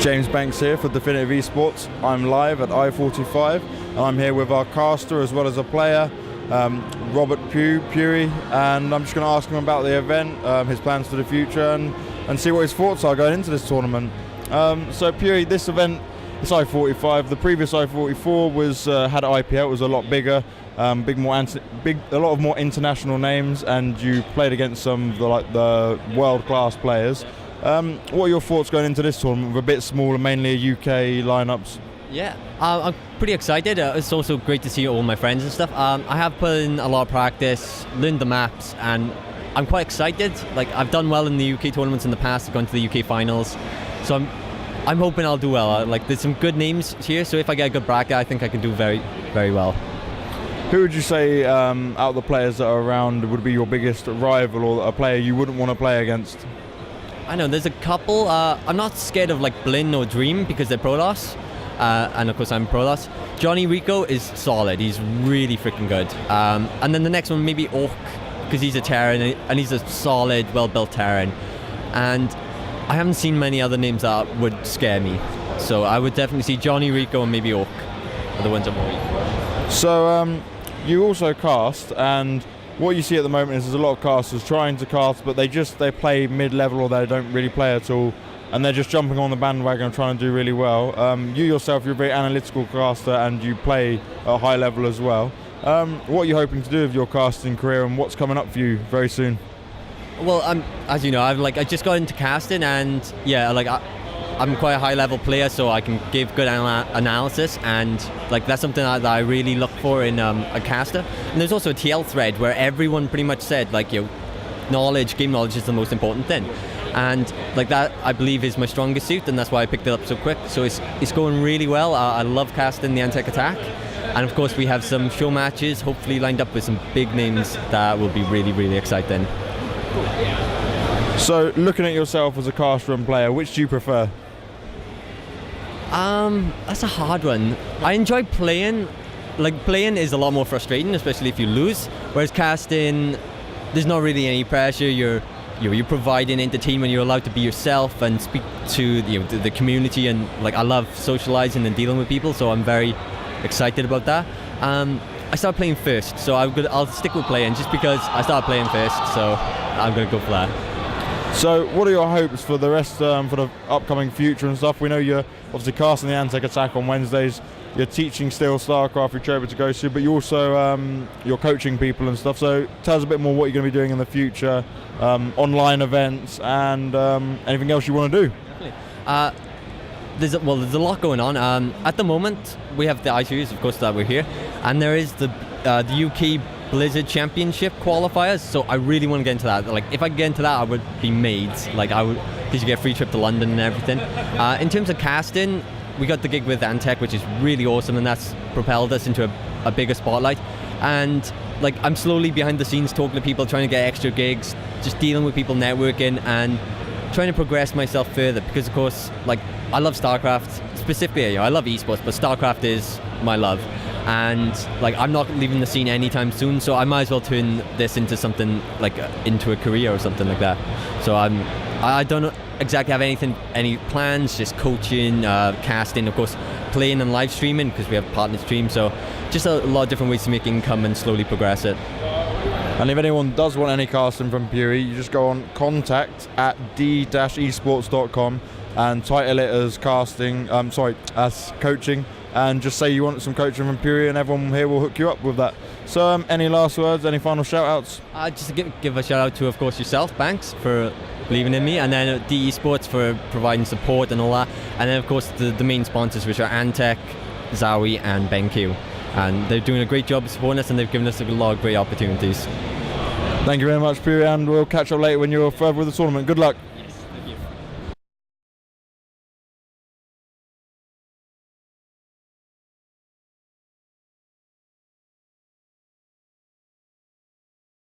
James Banks here for Definitive-esports. I'm live at i45 and I'm here with our caster as well as a player, Robert Pughy, and I'm just going to ask him about the event, his plans for the future, and see what his thoughts are going into this tournament. So Pughy, this event, it's i45. The previous i44 was had IPL, it was a lot bigger, a lot of more international names, and you played against some of the world-class players. What are your thoughts going into this tournament with a bit smaller, mainly UK lineups? Yeah, I'm pretty excited. It's also great to see all my friends and stuff. I have put in a lot of practice, learned the maps, and I'm quite excited. Like, I've done well in the UK tournaments in the past. I've gone to the UK finals, so I'm hoping I'll do well. There's some good names here, so if I get a good bracket, I think I can do very, very well. Who would you say out of the players that are around would be your biggest rival, or a player you wouldn't want to play against? I know there's a couple. I'm not scared of Blin or Dream because they're Protoss, and of course I'm Protoss. Johnny Rico is solid. He's really freaking good. And then the next one maybe Orc, because he's a Terran and he's a solid, well-built Terran. And I haven't seen many other names that would scare me. So I would definitely see Johnny Rico and maybe Orc are the ones I'm worried. So you also cast, and what you see at the moment is there's a lot of casters trying to cast, but they play mid-level or they don't really play at all, and they're just jumping on the bandwagon and trying to do really well. You yourself, you're a very analytical caster and you play at a high level as well. What are you hoping to do with your casting career, and what's coming up for you very soon? Well, as you know, I just got into casting, and yeah, I'm quite a high-level player, so I can give good analysis, and that's something that I really look for in a caster. And there's also a TL thread where everyone pretty much said game knowledge is the most important thing, and that I believe is my strongest suit, and that's why I picked it up so quick. So it's going really well. I love casting the Antec attack, and of course we have some show matches hopefully lined up with some big names that will be really, really exciting. So looking at yourself as a caster and player, which do you prefer? That's a hard one. I enjoy playing. Playing is a lot more frustrating, especially if you lose. Whereas casting, there's not really any pressure. You're providing entertainment. You're allowed to be yourself and speak to the community. And I love socializing and dealing with people. So I'm very excited about that. I started playing first, so I'll stick with playing just because I started playing first. So I'm gonna go for that. So what are your hopes for the rest, for the upcoming future and stuff? We know you're obviously casting the Antec attack on Wednesdays, you're teaching still StarCraft, which you're able to go to, but you also, you're coaching people and stuff. So tell us a bit more what you're going to be doing in the future, online events, and anything else you want to do. There's a lot going on. At the moment, we have the i-series, of course, that we're here, and there is the UK Blizzard Championship qualifiers, so I really want to get into that. If I get into that, I would be made. Because you get a free trip to London and everything. In terms of casting, we got the gig with Antec, which is really awesome, and that's propelled us into a bigger spotlight. And I'm slowly behind the scenes talking to people, trying to get extra gigs, just dealing with people, networking, and trying to progress myself further. Because of course, I love StarCraft specifically. I love esports, but StarCraft is my love. And I'm not leaving the scene anytime soon, so I might as well turn this into something into a career or something like that. So I don't exactly have any plans, just coaching, casting, of course, playing and live streaming because we have partner stream. So just a lot of different ways to make income and slowly progress it. And if anyone does want any casting from Pughy, you just go on contact@d-esports.com and title it as as coaching, and just say you want some coaching from Pughy, and everyone here will hook you up with that. So any last words, any final shout outs? Just to give a shout out to, of course, yourself, Banks, for believing in me, and then d-esports for providing support and all that, and then of course the main sponsors, which are Antec, Zowie and BenQ, and they're doing a great job supporting us, and they've given us a lot of great opportunities. Thank you very much, Pughy, and we'll catch up later when you're further with the tournament. Good luck.